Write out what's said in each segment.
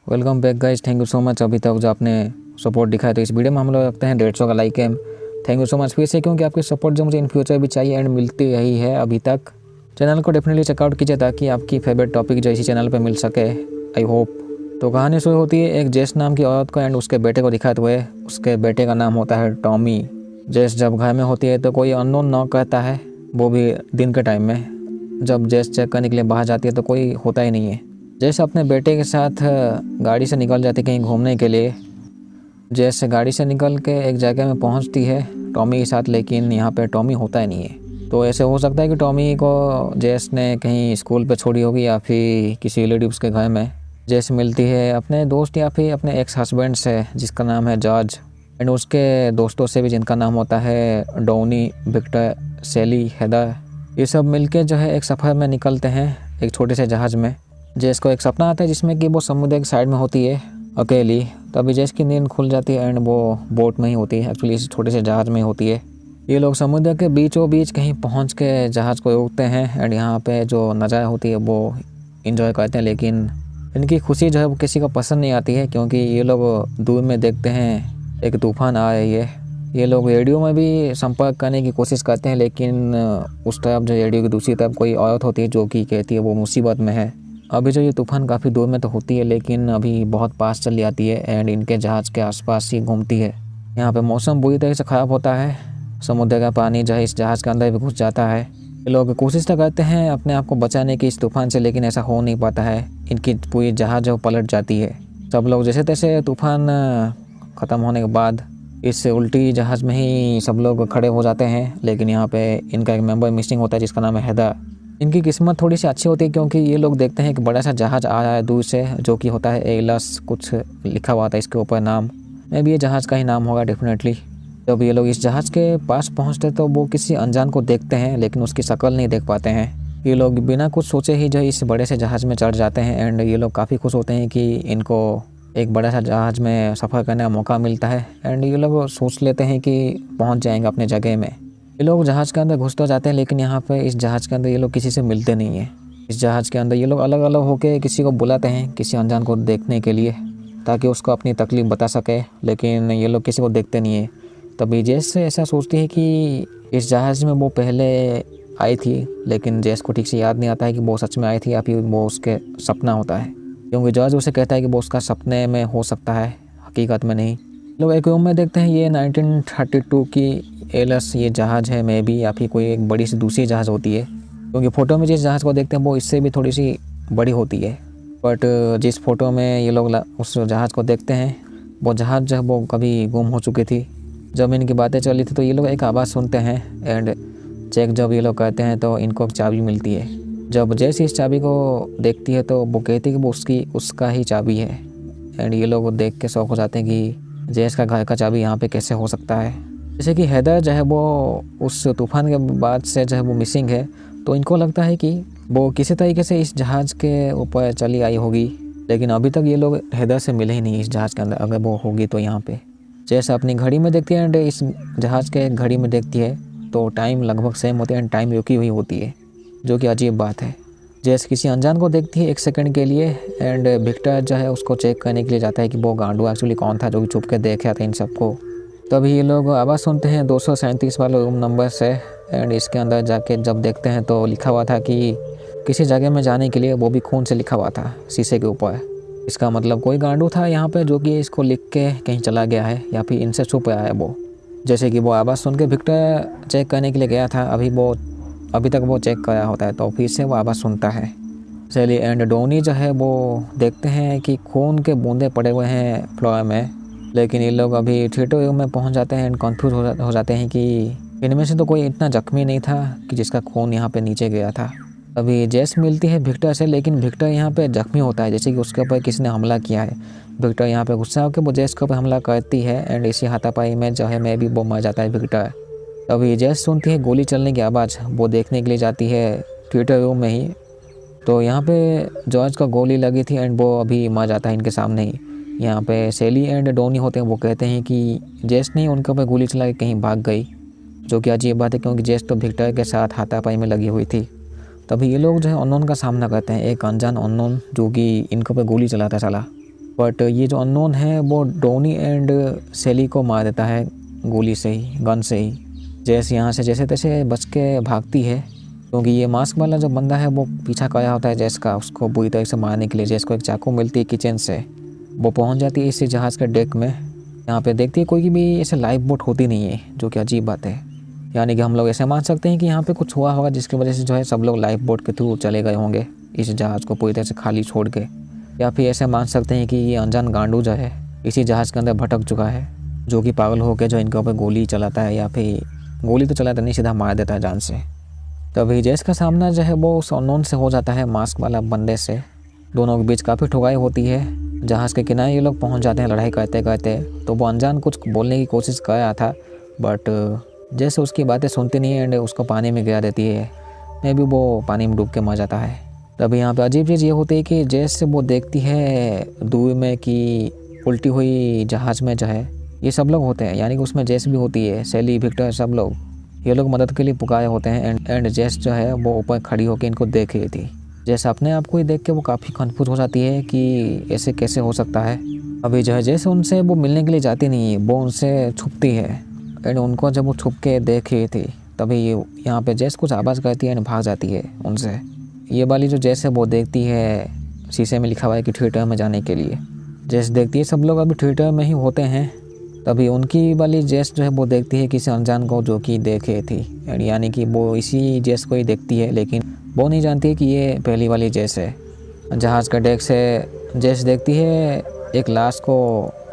Welcome back guys, thank you so much अभी तक जो आपने सपोर्ट दिखाया। तो इस वीडियो में हम लोग रखते हैं 150 का लाइक है। थैंक यू सो मच फिर से, क्योंकि आपकी सपोर्ट जो मुझे इन फ्यूचर भी चाहिए एंड मिलती रही है अभी तक। चैनल को डेफिनेटली चेकआउट कीजिए ताकि आपकी फेवरेट टॉपिक जो इसी चैनल पर मिल सके, आई होप। तो कहानी शुरू होती है एक जेस नाम की औरत को एंड उसके बेटे को दिखाते हुए। उसके बेटे का नाम होता है टॉमी। जेस जब घर में होती है तो कोई अननोन नॉक करता है, वो भी दिन के टाइम में। जब जेस चेक करने के लिए बाहर जाती है तो कोई होता ही नहीं है। जेस अपने बेटे के साथ गाड़ी से निकल जाती कहीं घूमने के लिए। जेस गाड़ी से निकल के एक जगह में पहुंचती है टॉमी के साथ, लेकिन यहाँ पे टॉमी होता ही नहीं है। तो ऐसे हो सकता है कि टॉमी को जेस ने कहीं स्कूल पे छोड़ी होगी या फिर किसी रिलेटिव्स के घर में। जेस मिलती है अपने दोस्त या फिर अपने एक्स हस्बैंड से जिसका नाम है जॉर्ज, एंड उसके दोस्तों से भी जिनका नाम होता है डोनी, विक्टर, सेली, हेदर। ये सब मिलके जो है एक सफ़र में निकलते हैं एक छोटे से जहाज़ में। जेस को एक सपना आता है जिसमें कि वो समुद्र की साइड में होती है अकेली। तभी जेस की नींद खुल जाती है एंड वो बोट में ही होती है, एक्चुअली इस छोटे से जहाज़ में होती है। ये लोग समुद्र के बीचों बीच कहीं पहुंच के जहाज़ को रोकते हैं एंड यहाँ पे जो नज़ारा होती है वो इंजॉय करते हैं। लेकिन इनकी खुशी जो है वो किसी को पसंद नहीं आती है, क्योंकि ये लोग दूर में देखते हैं एक तूफ़ान आ रही है। ये लोग रेडियो में भी संपर्क करने की कोशिश करते हैं, लेकिन उस तरफ जो रेडियो की दूसरी तरफ कोई औरत होती है जो कि कहती है वो मुसीबत में है। अभी जो ये तूफ़ान काफ़ी दूर में तो होती है, लेकिन अभी बहुत पास चली आती है एंड इनके जहाज़ के आसपास ही घूमती है। यहाँ पे मौसम बुरी तरह से ख़राब होता है। समुद्र का पानी जो है इस जहाज़ के अंदर भी घुस जाता है। ये लोग कोशिश तो करते हैं अपने आप को बचाने की इस तूफ़ान से, लेकिन ऐसा हो नहीं पाता है। इनकी पूरी जहाज़ जो पलट जाती है। सब लोग जैसे तैसे तूफ़ान ख़त्म होने के बाद इस उल्टी जहाज़ में ही सब लोग खड़े हो जाते हैं, लेकिन यहाँ पे इनका एक मेंबर मिसिंग होता है जिसका नाम है हेदर। इनकी किस्मत थोड़ी सी अच्छी होती है, क्योंकि ये लोग देखते हैं कि बड़ा सा जहाज़ आ रहा है दूर से, जो कि होता है एलस, कुछ लिखा हुआ था इसके ऊपर नाम। मैं भी ये जहाज़ का ही नाम होगा डेफिनेटली। जब ये लोग इस जहाज़ के पास पहुँचते तो वो किसी अनजान को देखते हैं, लेकिन उसकी शक्ल नहीं देख पाते हैं। ये लोग बिना कुछ सोचे ही जो इस बड़े से जहाज़ में चढ़ जाते हैं एंड ये लोग काफ़ी खुश होते हैं कि इनको एक बड़ा सा जहाज़ में सफ़र करने का मौका मिलता है। एंड ये लोग सोच लेते हैं कि पहुंच जाएंगे अपने जगह में। ये लोग जहाज़ के अंदर घुस तो जाते हैं, लेकिन यहाँ पे इस जहाज़ के अंदर ये लोग किसी से मिलते नहीं हैं। इस जहाज़ के अंदर ये लोग अलग अलग होकर किसी को बुलाते हैं, किसी अनजान को देखने के लिए, ताकि उसको अपनी तकलीफ़ बता सके, लेकिन ये लोग किसी को देखते नहीं है। तभी जेस ऐसा सोचती है कि इस जहाज़ में वो पहले आई थी, लेकिन जेस को ठीक से याद नहीं आता है कि वो सच में आई थी या फिर वो उसके सपना होता है, क्योंकि जॉर्ज उसे कहता है कि वो उसका सपने में हो सकता है, हकीकत में नहीं। लोग एक रूम में देखते हैं ये 1932 की एलस ये जहाज़ है मे बी, या फिर कोई एक बड़ी सी दूसरी जहाज़ होती है, क्योंकि फ़ोटो में जिस जहाज़ को देखते हैं वो इससे भी थोड़ी सी बड़ी होती है। बट जिस फ़ोटो में ये लोग उस जहाज़ को देखते हैं वो जहाज़ जो है वो कभी गुम हो चुकी थी। जब इनकी बातें चली थी तो ये लोग एक आवाज़ सुनते हैं एंड चेक जब ये लोग करते हैं तो इनको एक चाबी मिलती है। जब जैसे इस चाबी को देखती है तो वो कहती है कि वो उसका ही चाबी है। एंड ये लोग देख के शौक हो जाते हैं कि जेस का घर का चाबी यहाँ पे कैसे हो सकता है। जैसे कि हेदर जो है वो उस तूफ़ान के बाद से जो है वो मिसिंग है, तो इनको लगता है कि वो किसी तरीके से इस जहाज़ के ऊपर चली आई होगी, लेकिन अभी तक ये लोग हेदर से मिले ही नहीं इस जहाज़ के अंदर। अगर वो होगी तो यहाँ पे जेस अपनी घड़ी में देखती है एंड इस जहाज़ के घड़ी में देखती है तो टाइम लगभग सेम होती है एंड टाइम रुकी हुई होती है, जो कि अजीब बात है। जेस किसी अनजान को देखती है एक सेकंड के लिए एंड विक्टर जो है उसको चेक करने के लिए जाता है कि वो गांडू एक्चुअली कौन था जो कि छुप के देख रहा था इन सबको। तभी ये लोग आवाज़ सुनते हैं 237 वाले रूम नंबर से एंड इसके अंदर जाके जब देखते हैं तो लिखा हुआ था कि किसी जगह में जाने के लिए, वो भी खून से लिखा हुआ था शीशे के ऊपर। इसका मतलब कोई गांडू था यहाँ पे जो कि इसको लिख के कहीं चला गया है या फिर इनसे छुप आया है वो। जैसे कि वो आवाज़ सुन के विक्टर चेक करने के लिए गया था, अभी तक वो चेक कराया होता है, तो फिर से वो आवाज़ सुनता है। सेली एंड डोनी जो है वो देखते हैं कि खून के बूंदे पड़े हुए हैं फ्लोर में, लेकिन ये लोग अभी थिएटर रूम में पहुंच जाते हैं एंड कन्फ्यूज हो जाते हैं कि इनमें से तो कोई इतना जख्मी नहीं था कि जिसका खून यहाँ पे नीचे गया था। अभी जेस मिलती है विक्टर से, लेकिन विक्टर यहाँ पे जख्मी होता है, जैसे कि उसके ऊपर किसी ने हमला किया है। विक्टर यहाँ पे गुस्सा होकर वो जेस के ऊपर हमला करती है एंड इसी हाथापाई में जो है मैं भी वो मर जाता है विक्टर। अभी जेस सुनती है गोली चलने की आवाज़, वो देखने के लिए जाती है थिएटर रूम में ही, तो यहाँ पे जॉर्ज को गोली लगी थी एंड वो अभी मर जाता है इनके सामने ही। यहाँ पे सेली एंड डोनी होते हैं, वो कहते हैं कि जेस ने उनके ऊपर गोली चला के कहीं भाग गई, जो कि अजीब बात है क्योंकि जेस तो विक्टर के साथ हाथापाई में लगी हुई थी। तभी ये लोग जो है अननोन का सामना करते हैं, एक अनजान अननोन जो कि इनके ऊपर गोली चलाता चला। बट ये जो अननोन है वो डोनी एंड सेली को मार देता है गोली से ही, गन से ही। जेस यहाँ से जैसे तैसे बच के भागती है, क्योंकि ये मास्क वाला जो बंदा है वो पीछा कराया होता है जेस का, उसको बुरी तरह से मारने के लिए। जेस को एक चाकू मिलती है किचन से, वो पहुंच जाती है इसी जहाज़ के डेक में। यहाँ पे देखती है कोई भी ऐसे लाइफ बोट होती नहीं है, जो कि अजीब बात है। यानी कि हम लोग ऐसे मान सकते हैं कि यहाँ पे कुछ हुआ होगा जिसकी वजह से जो है सब लोग लाइफ बोट के थ्रू चले गए होंगे इस जहाज़ को पूरी तरह से खाली छोड़ के। या फिर ऐसे मान सकते हैं कि ये अनजान गांडू जो है इसी जहाज़ के अंदर भटक चुका है, जो कि पागल होकर जो इनके ऊपर गोली चलाता है, या फिर गोली तो चलाता नहीं, सीधा मार देता है जान से। तभी जेस का सामना जो है वो उस अननोन से हो जाता है, मास्क वाला बंदे से। दोनों के बीच काफ़ी ठुकाई होती है। जहाज़ के किनारे ये लोग पहुंच जाते हैं लड़ाई करते करते। तो वो अनजान कुछ बोलने की कोशिश कर रहा था, बट जैसे उसकी बातें सुनती नहीं है एंड उसको पानी में गिरा देती है। मे भी वो पानी में डूब के मर जाता है। तभी यहाँ पे अजीब चीज़ ये होती है कि जैसे वो देखती है दूर में कि उल्टी हुई जहाज़ में जो है ये सब लोग होते हैं, यानी कि उसमें जेस भी होती है, सेली, विक्टर, सब लोग। ये लोग मदद के लिए पुकारे होते हैं एंड जेस जो है वो ऊपर खड़ी होकर इनको देख रही थी। जेस अपने आप को ही देख के वो काफ़ी कन्फ्यूज हो जाती है कि ऐसे कैसे हो सकता है। अभी जो है जैसे उनसे वो मिलने के लिए जाती नहीं है, वो उनसे छुपती है एंड उनको जब वो छुप के देख रही थी तभी यहाँ पे जेस कुछ आवाज़ करती है एंड भाग जाती है उनसे। ये वाली जो जेस है वो देखती है शीशे में लिखा हुआ है कि थिएटर में जाने के लिए। जेस देखती है सब लोग अभी थिएटर में ही होते हैं। तभी उनकी वाली जेस जो है वो देखती है किसी अनजान को जो कि देखे थी, यानी कि वो इसी जेस को ही देखती है, लेकिन वो नहीं जानती है कि ये पहली वाली जेस है। जहाज़ का डेक से जेस देखती है एक लाश को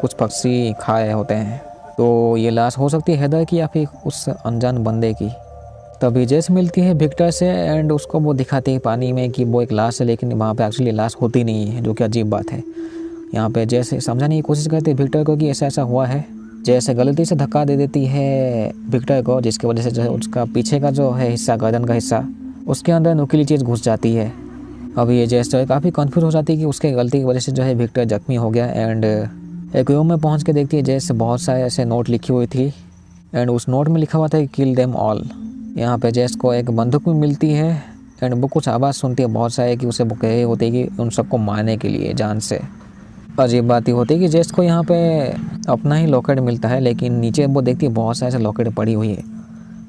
कुछ पक्षी खाए होते हैं, तो ये लाश हो सकती है हैदर की या फिर उस अनजान बंदे की। तभी जेस मिलती है विक्टर से एंड उसको वो दिखाती है पानी में कि वो एक लाश है, लेकिन वहाँ पे एक्चुअली लाश होती नहीं है, जो कि अजीब बात है। यहाँ पे जेस समझाने की कोशिश करती है विक्टर को कि ऐसा ऐसा हुआ है। जैसे गलती से धक्का दे देती है विक्टर को, जिसकी वजह से जो है उसका पीछे का जो है हिस्सा, गर्दन का हिस्सा, उसके अंदर नुकीली चीज़ घुस जाती है। अब ये जेस जो है काफ़ी कन्फ्यूज हो जाती है कि उसके गलती की वजह से जो है विक्टर जख्मी हो गया। एंड एक रूम में पहुंच के देखती है जेस बहुत सारे ऐसे नोट लिखी हुई थी एंड उस नोट में लिखा हुआ था किल देम ऑल। यहाँ पे जेस को एक बंदूक भी मिलती है एंड वो कुछ आवाज़ सुनती है बहुत सारे कि उसे वो कहे होते हैं कि उन सबको मारने के लिए जान से। अजीब बात ही होती है कि जेस को यहाँ पे अपना ही लॉकेट मिलता है, लेकिन नीचे वो देखती है बहुत सारे ऐसे लॉकेट पड़ी हुई है,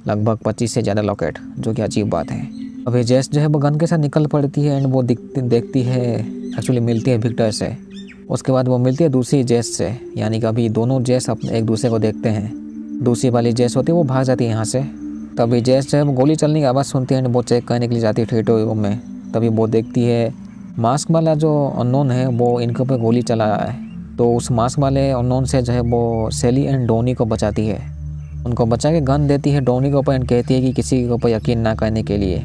लगभग 25 से ज़्यादा लॉकेट, जो कि अजीब बात है। अभी जेस जो है वो गन के साथ निकल पड़ती है एंड वो देखती है, एक्चुअली मिलती है विक्टर से। उसके बाद वो मिलती है दूसरी जेस से, यानी कि अभी दोनों जेस अपने एक दूसरे को देखते हैं। दूसरी वाली जेस होती है वो भाग जाती है यहाँ से। तभी जेस जो है वो गोली चलने की आवाज़ सुनती है एंड वो चेक करने के लिए जाती है थिएटर रूम में। तभी वो देखती है मास्क वाला जो अननोन है वो इनके ऊपर गोली चला रहा है, तो उस मास्क वाले अननोन से जो है वो सेली एंड डोनी को बचाती है। उनको बचा के गन देती है डोनी के ऊपर एंड कहती है कि किसी के ऊपर यकीन ना करने के लिए।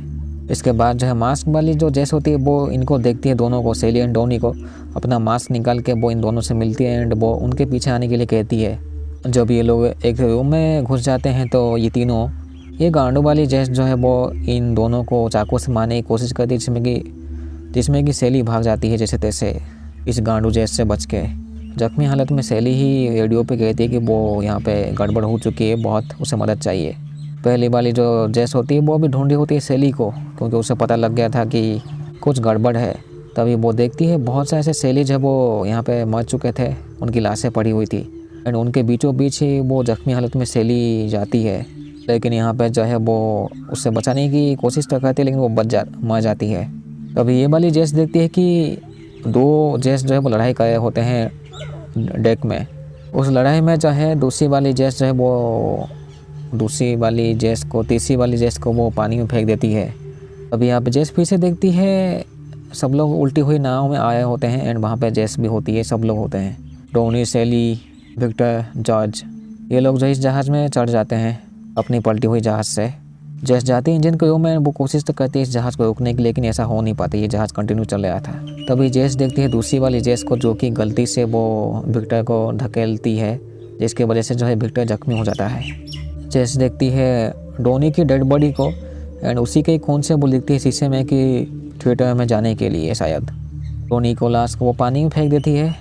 इसके बाद जो है मास्क वाली जो जेस होती है वो इनको देखती है, दोनों को, सेली एंड डोनी को, अपना मास्क निकाल के वो इन दोनों से मिलती है एंड वो उनके पीछे आने के लिए कहती है। जब ये लोग एक रूम में घुस जाते हैं तो ये तीनों, ये गांडू वाली जेस जो है वो इन दोनों को चाकू से मारने की कोशिश करती है, जिसमें कि सेली भाग जाती है जैसे तैसे इस गांडू जेस से बच के। जख्मी हालत में सेली ही रेडियो पे कहती है कि वो यहाँ पे गड़बड़ हो चुकी है, बहुत उसे मदद चाहिए। पहली वाली जो जेस होती है वो भी ढूंढ रही होती है सेली को, क्योंकि उसे पता लग गया था कि कुछ गड़बड़ है। तभी वो देखती है बहुत सारे ऐसे सेली जो वो यहाँ पे मर चुके थे, उनकी लाशें पड़ी हुई थी एंड उनके बीचों बीच ही वो जख्मी हालत में सेली जाती है, लेकिन यहाँ पे जो है वो उससे बचाने की कोशिश तो करती है, लेकिन वो मर जाती है। तभी ये वाली जेस देखती है कि दो जेस जो है वो लड़ाई कर रहे होते हैं डेक में। उस लड़ाई में जो है दूसरी वाली जेस जो है वो दूसरी वाली जेस को, तीसरी वाली जेस को वो पानी में फेंक देती है। अभी यहाँ पे जेस फिर से देखती है सब लोग उल्टी हुई नाव में आए होते हैं एंड वहाँ पे जेस भी होती है, सब लोग होते हैं, टोनी, सेली, विक्टर, जॉर्ज। ये लोग जो इस जहाज़ में चढ़ जाते हैं अपनी पलटी हुई जहाज़ से। जेस जाती है इंजन के रूम में, वो कोशिश तो करती है इस जहाज़ को रोकने की, लेकिन ऐसा हो नहीं पाता, ये जहाज़ कंटिन्यू चल रहा था। तभी जेस देखती है दूसरी वाली जेस को, जो कि गलती से वो विक्टर को धकेलती है, जिसकी वजह से जो है विक्टर जख्मी हो जाता है। जेस देखती है डोनी की डेड बॉडी को एंड उसी के खून से वो लिखती है शीशे में कि थिएटर में जाने के लिए शायद। डोनी को, लाश को वो पानी में फेंक देती है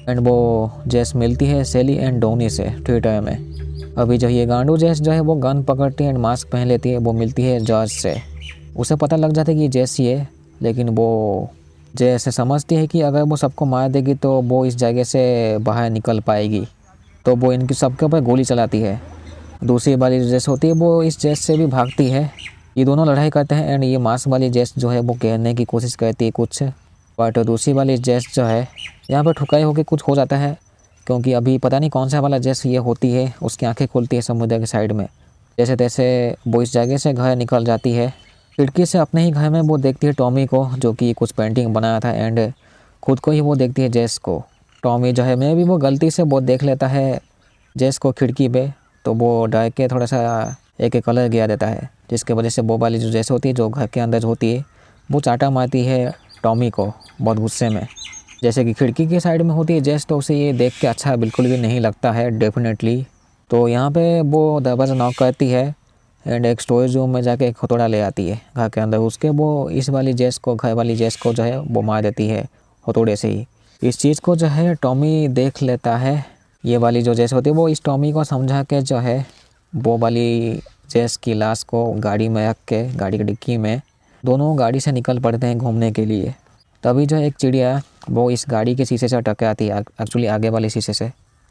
एंड वो जेस मिलती है सेली एंड डोनी से थिएटर में। अभी जो ये गांडू जेस जो है वो गन पकड़ती है एंड मास्क पहन लेती है, वो मिलती है जॉर्ज से। उसे पता लग जाता है कि जेस ही है, लेकिन वो जैसे समझती है कि अगर वो सबको मार देगी तो वो इस जगह से बाहर निकल पाएगी, तो वो इनकी सबके ऊपर गोली चलाती है। दूसरी वाली जो जेस होती है वो इस जेस से भी भागती है। ये दोनों लड़ाई करते हैं एंड ये मांस वाली जेस जो है वो कहने की कोशिश करती है कुछ, बट दूसरी वाली जेस जो है यहाँ पर ठुकाई होकर कुछ हो जाता है, क्योंकि अभी पता नहीं कौन सा वाला जेस ये होती है, उसकी आंखें खुलती है समुद्र के साइड में। जैसे तैसे वो इस जगह से घर निकल जाती है। खिड़की से अपने ही घर में वो देखती है टॉमी को, जो कि कुछ पेंटिंग बनाया था, एंड खुद को ही वो देखती है जेस को। टॉमी जो है मैं भी वो गलती से वो देख लेता है जेस को खिड़की पे, तो वो डर के थोड़ा सा एक कलर गिरा देता है, जिसके वजह से वो वाली जो जेस होती है जो घर के अंदर होती है वो चाटा मारती है टॉमी को बहुत गुस्से में। जैसे कि खिड़की के साइड में होती है जेस, तो उसे ये देख के अच्छा बिल्कुल भी नहीं लगता है डेफिनेटली। तो यहाँ पे वो दरवाज़ा नॉक करती है एंड एक स्टोरेज रूम में जाके एक हथौड़ा ले आती है घर के अंदर। उसके वो इस वाली जेस को, घर वाली जेस को जो है वो मार देती है हथौड़े से ही। इस चीज़ को जो है टॉमी देख लेता है। ये वाली जो जेस होती है वो इस टॉमी को समझा के जो है वो वाली जेस की लाश को गाड़ी में रख के, गाड़ी की डिक्की में, दोनों गाड़ी से निकल पड़ते हैं घूमने के लिए। तभी जो एक चिड़िया वो इस गाड़ी के शीशे से टकराती है, एक्चुअली आगे वाले शीशे से।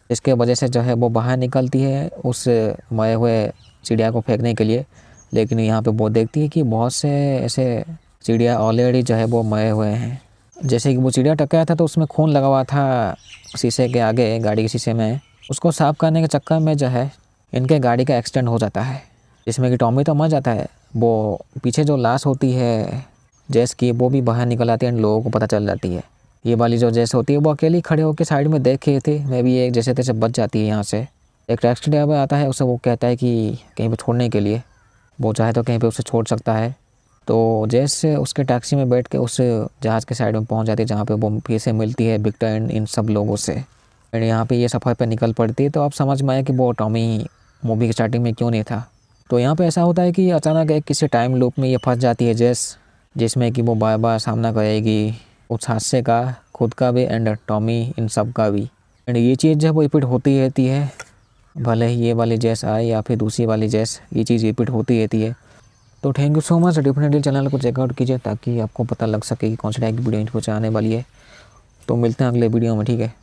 इसके वजह से जो है वो बाहर निकलती है उस मरे हुए चिड़िया को फेंकने के लिए, लेकिन यहाँ पे वो देखती है कि बहुत से ऐसे चिड़िया ऑलरेडी जो है वो मरे हुए हैं। जैसे कि वो चिड़िया टकराया था तो उसमें खून लगा हुआ था शीशे के आगे, गाड़ी के शीशे में। उसको साफ़ करने के चक्कर में जो है इनके गाड़ी का एक्सीडेंट हो जाता है, जिसमें कि टॉमी तो मर जाता है। वो पीछे जो लाश होती है जेस की वो भी बाहर निकल आती है एंड लोगों को पता चल जाती है। ये वाली जो जेस होती है वो अकेली खड़े होकर साइड में देख रही थी, मैं भी एक जैसे तैसे बच जाती है यहाँ से। एक टैक्सी ड्राइवर आता है, उसे वो कहता है कि कहीं पे छोड़ने के लिए, वो चाहे तो कहीं पे उसे छोड़ सकता है। तो जैसे उसके टैक्सी में बैठ के उस जहाज़ के साइड में पहुंच जाती है जहाँ पे वो फिर से मिलती है विक्टर एंड इन सब लोगों से, एंड यहाँ पे ये सफ़र पे निकल पड़ती है। तो अब समझ में आया कि वो टॉमी मूवी की स्टार्टिंग में क्यों नहीं था। तो यहाँ पे ऐसा होता है कि अचानक एक किसी टाइम लूप में ये फंस जाती है जेस, जिसमें कि वो बार बार सामना करेगी उस हादसे का, खुद का भी एंड टॉमी इन सब का भी। एंड ये चीज़ जो है वो रिपीट होती रहती है, भले ही ये वाली जेस आए या फिर दूसरी वाली जेस, ये चीज़ रिपीट होती रहती है। तो thank you so much, definitely channel को चेकआउट कीजिए ताकि आपको पता लग सके कि कौन सी टाइप की वीडियो इनको आने वाली है। तो मिलते हैं अगले वीडियो में, ठीक है।